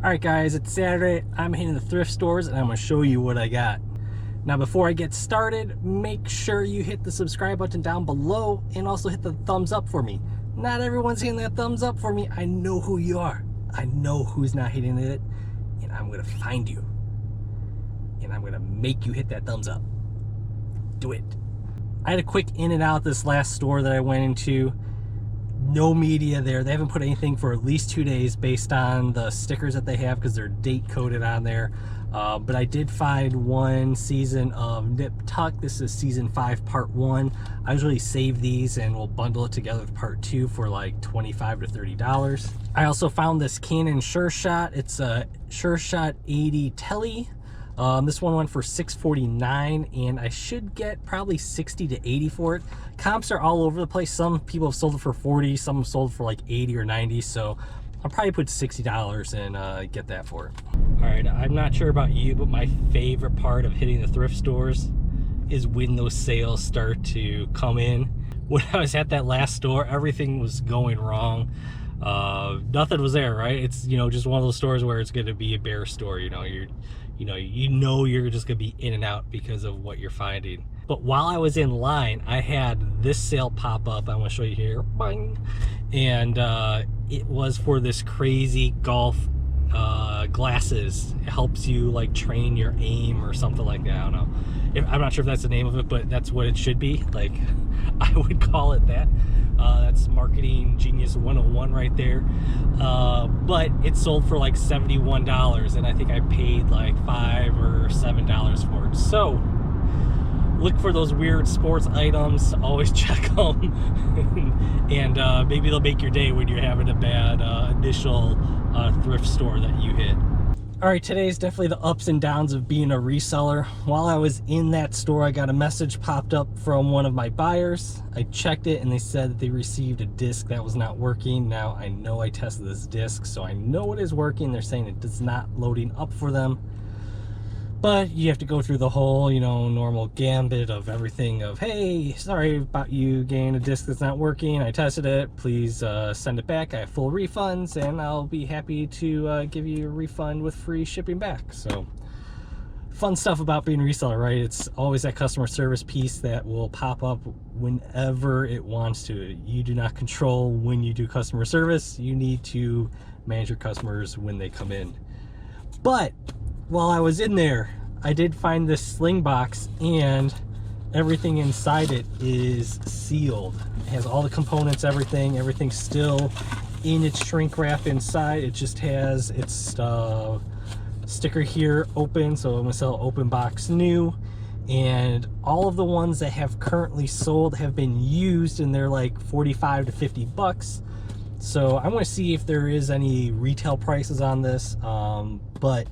Alright guys, it's Saturday. I'm hitting the thrift stores and I'm going to show you what I got. Now before I get started, make sure you hit the subscribe button down below and also hit the thumbs up for me. Not everyone's hitting that thumbs up for me. I know who you are. I know who's not hitting it, and I'm going to find you. And I'm going to make you hit that thumbs up. Do it. I had a quick in and out this last store that I went into. No media there. They haven't put anything for at least 2 days based on the stickers that they have because they're date coded on there. But I did find one season of Nip Tuck. This is season 5 part 1. I usually save these and we'll bundle it together with part 2 for like $25 to $30. I also found this Canon Sure Shot. It's a Sure Shot 80 Tele. This one went for $6.49 and I should get probably $60 to $80 for it. Comps are all over the place. Some people have sold it for $40, some have sold it for like $80 or $90, so I'll probably put $60 and get that for it. All right, I'm not sure about you, but my favorite part of hitting the thrift stores is when those sales start to come in. When I was at that last store, everything was going wrong. Nothing was there, right? It's, just one of those stores where it's going to be a bear store. You're just gonna be in and out because of what you're finding. But while I was in line, I had this sale pop up. I want to show you here. Bang. And it was for this crazy golf glasses. It helps you like train your aim or something like that. I don't know. I'm not sure if that's the name of it, but that's what it should be. Like, I would call it that. That's marketing genius 101 right there. But it sold for like $71 and I think I paid like $5 or $7 for it. So look for those weird sports items, always check them. and maybe they'll make your day when you're having a bad initial thrift store that you hit. All right, today is definitely the ups and downs of being a reseller. While I was in that store, I got a message popped up from one of my buyers. I checked it and they said that they received a disc that was not working. Now I know I tested this disc, so I know it is working. They're saying it is not loading up for them. But you have to go through the whole, normal gambit of everything of, hey, sorry about you getting a disc that's not working. I tested it. Please send it back. I have full refunds, and I'll be happy to give you a refund with free shipping back. So, fun stuff about being a reseller, right? It's always that customer service piece that will pop up whenever it wants to. You do not control when you do customer service. You need to manage your customers when they come in. But while I was in there, I did find this sling box and everything inside it is sealed. It has all the components, everything's still in its shrink wrap inside. It just has its sticker here open, so I'm gonna sell open box new. And all of the ones that have currently sold have been used and they're like 45 to 50 bucks. So I'm gonna see if there is any retail prices on this, but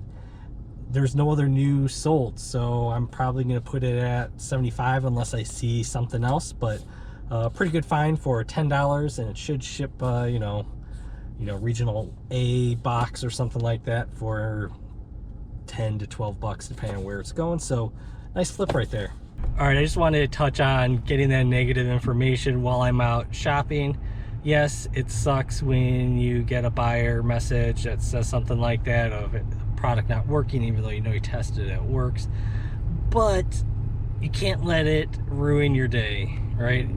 there's no other new sold, so I'm probably going to put it at 75 unless I see something else. But pretty good find for $10, and it should ship regional A box or something like that for 10 to 12 bucks depending on where it's going. So nice flip right there. All right, I just wanted to touch on getting that negative information while I'm out shopping. Yes, it sucks when you get a buyer message that says something like that of it, product not working, even though you tested it works. But you can't let it ruin your day, right?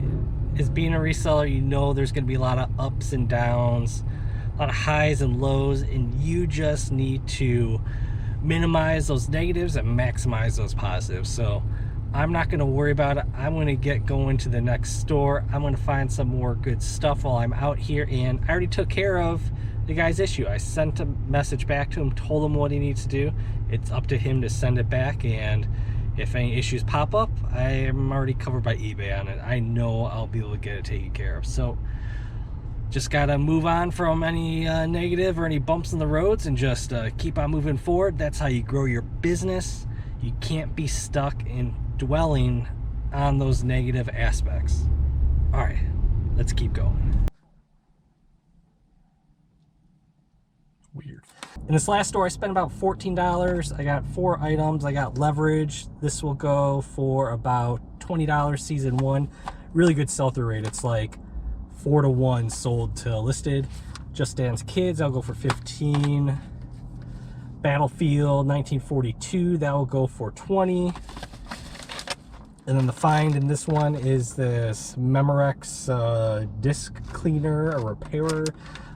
As being a reseller, there's going to be a lot of ups and downs, a lot of highs and lows, and you just need to minimize those negatives and maximize those positives. So I'm not going to worry about it. I'm going to get going to the next store. I'm going to find some more good stuff while I'm out here, and I already took care of the guy's issue. I sent a message back to him, told him what he needs to do. It's up to him to send it back, and if any issues pop up, I am already covered by eBay on it. I know I'll be able to get it taken care of. So just gotta move on from any negative or any bumps in the roads and just keep on moving forward. That's how you grow your business. You can't be stuck in dwelling on those negative aspects. All right, let's keep going. Weird. In this last store, I spent about $14. I got 4 items. I got leverage. This will go for about $20 season 1. Really good sell-through rate. It's like 4 to 1 sold to listed. Just Dance Kids, I'll go for 15. Battlefield 1942, that will go for 20. And then the find in this one is this Memorex disc cleaner or repairer.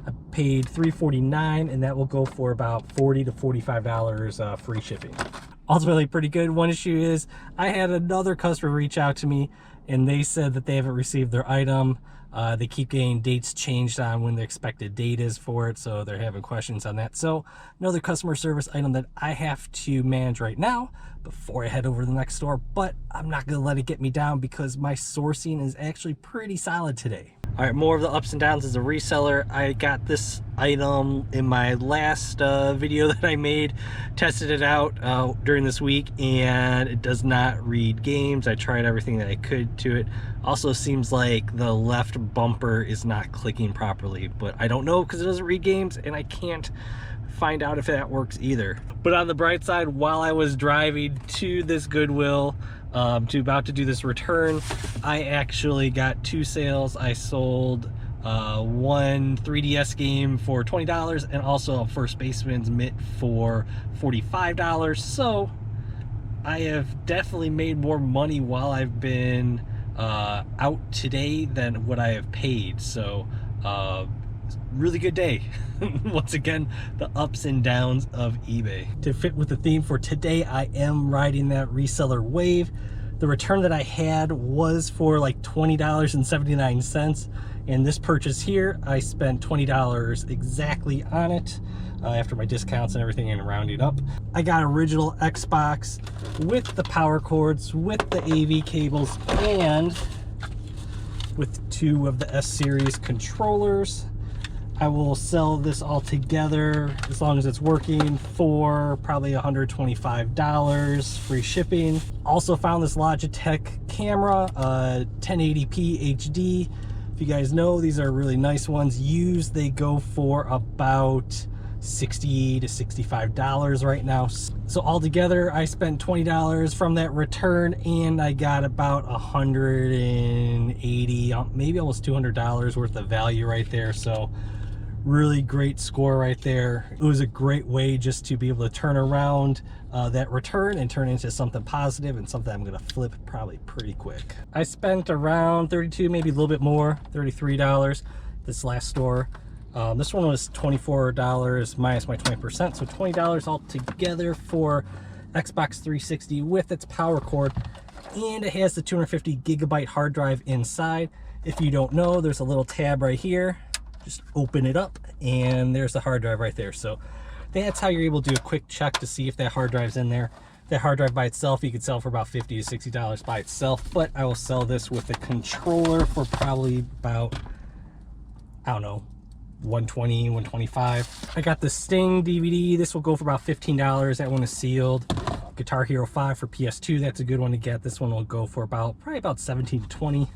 I paid $3.49, and that will go for about $40 to $45 free shipping. Ultimately pretty good. One issue is I had another customer reach out to me, and they said that they haven't received their item. They keep getting dates changed on when the expected date is for it, so they're having questions on that. So another customer service item that I have to manage right now before I head over to the next store, but I'm not going to let it get me down because my sourcing is actually pretty solid today. All right, more of the ups and downs as a reseller. I got this item in my last video that I made, tested it out during this week, and it does not read games. I tried everything that I could to it. Also seems like the left bumper is not clicking properly, but I don't know because it doesn't read games, and I can't find out if that works either. But on the bright side, while I was driving to this Goodwill about to do this return, I actually got 2 sales. I sold one 3DS game for $20 and also a First Baseman's mitt for $45. So I have definitely made more money while I've been out today than what I have paid. So really good day. Once again, the ups and downs of eBay. To fit with the theme for today, I am riding that reseller wave. The return that I had was for like $20.79, and this purchase here, I spent $20 exactly on it after my discounts and everything and rounding up. I got original Xbox with the power cords, with the AV cables, and with 2 of the S-Series controllers. I will sell this all together, as long as it's working, for probably $125 free shipping. Also found this Logitech camera, 1080p HD. If you guys know, these are really nice ones. Used, they go for about $60 to $65 right now. So altogether, I spent $20 from that return, and I got about $180, maybe almost $200 worth of value right there. So really great score right there. It was a great way just to be able to turn around that return and turn into something positive and something I'm going to flip probably pretty quick. I spent around $32, maybe a little bit more, $33 this last store. This one was $24 minus my 20%, so $20 altogether for Xbox 360 with its power cord, and it has the 250 gigabyte hard drive inside. If you don't know, there's a little tab right here. Just open it up, and there's the hard drive right there. So that's how you're able to do a quick check to see if that hard drive's in there. That hard drive by itself, you could sell for about $50 to $60 by itself, but I will sell this with a controller for probably about, I don't know, $120, $125. I got the Sting DVD. This will go for about $15. That one is sealed. Guitar Hero 5 for PS2. That's a good one to get. This one will go for probably about $17 to $20.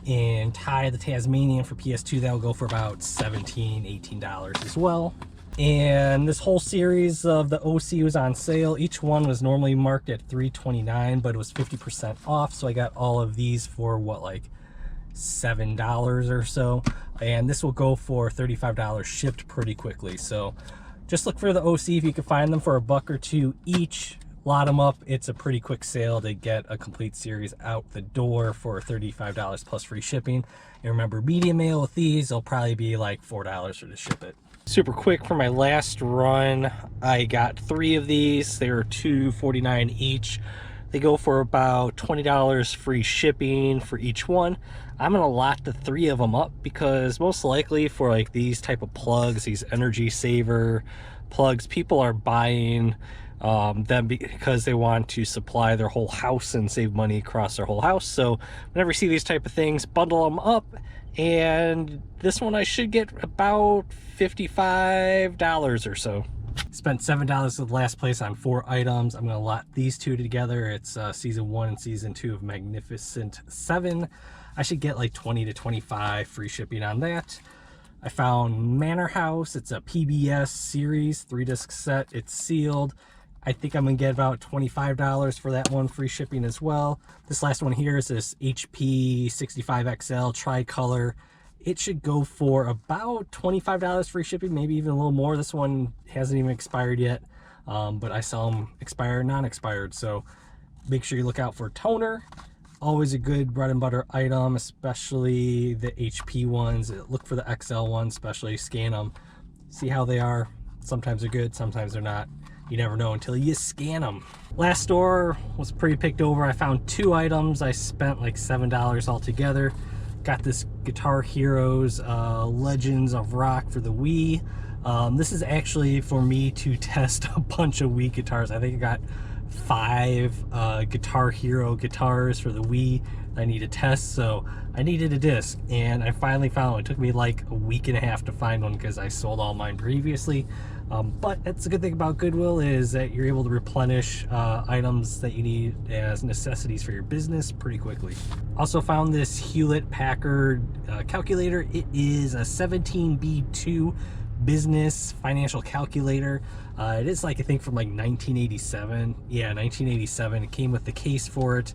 And Ty the Tasmanian for PS2, that'll go for about $17, $18 as well. And this whole series of the OC was on sale. Each one was normally marked at $3.29, but it was 50% off. So I got all of these for what, like $7 or so. And this will go for $35 shipped pretty quickly. So just look for the OC if you can find them for $1 or $2 each. Lot them up. It's a pretty quick sale to get a complete series out the door for $35 plus free shipping. And remember, media mail with these, they'll probably be like $4 to ship it. Super quick, for my last run, I got 3 of these. They were $2.49 each. They go for about $20 free shipping for each one. I'm gonna lot the 3 of them up because most likely for like these type of plugs, these energy saver plugs, people are buying them because they want to supply their whole house and save money across their whole house. So whenever you see these type of things, bundle them up. And this one I should get about $55 or so. Spent $7 at the last place on 4 items. I'm gonna lot these 2 together. It's season 1 and season 2 of Magnificent 7. I should get like 20 to 25 free shipping on that. I found Manor House. It's a PBS series, 3-disc set. It's sealed. I think I'm gonna get about $25 for that one, free shipping as well. This last one here is this HP 65XL tricolor. It should go for about $25 free shipping, maybe even a little more. This one hasn't even expired yet. but I sell them expired, non-expired. So make sure you look out for toner. Always a good bread and butter item, especially the HP ones. Look for the XL ones, especially scan them, see how they are. Sometimes they're good, sometimes they're not. You never know until you scan them. Last store was pretty picked over. I found 2 items. I spent like $7 altogether. Got this Guitar Heroes Legends of Rock for the Wii. This is actually for me to test a bunch of Wii guitars. I think I got 5 Guitar Hero guitars for the Wii I need to test, so I needed a disc, and I finally found one. It took me like a week and a half to find one because I sold all mine previously. But that's a good thing about Goodwill, is that you're able to replenish items that you need as necessities for your business pretty quickly. Also found this Hewlett-Packard calculator. It is a 17B2 business financial calculator. It is like, I think, from like 1987. Yeah, 1987. It came with the case for it.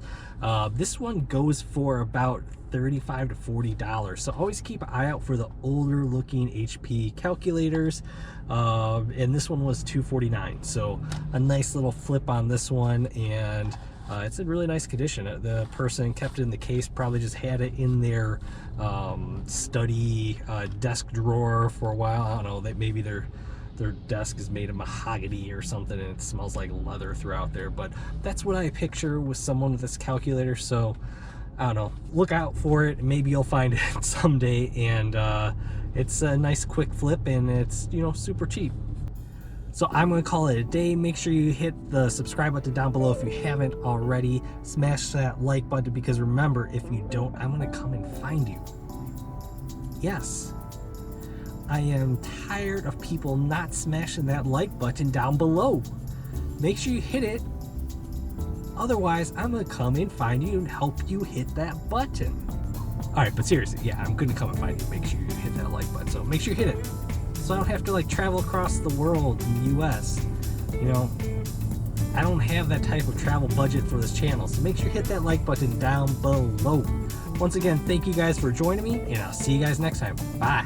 This one goes for about $35 to $40. So always keep an eye out for the older looking HP calculators. And this one was $249. So a nice little flip on this one, and it's in really nice condition. The person kept it in the case, probably just had it in their study desk drawer for a while. I don't know, that maybe their desk is made of mahogany or something, and it smells like leather throughout there. But that's what I picture with someone with this calculator. So I don't know, look out for it. Maybe you'll find it someday. And it's a nice quick flip, and it's, you know, super cheap. So I'm going to call it a day. Make sure you hit the subscribe button down below if you haven't already. Smash that like button, because remember, if you don't, I'm going to come and find you. Yes, I am tired of people not smashing that like button down below. Make sure you hit it. Otherwise, I'm going to come and find you and help you hit that button. All right, but seriously, yeah, I'm going to come and find you. Make sure you hit that like button. So make sure you hit it, so I don't have to like travel across the world in the US. You know, I don't have that type of travel budget for this channel. So make sure you hit that like button down below. Once again, thank you guys for joining me, and I'll see you guys next time. Bye.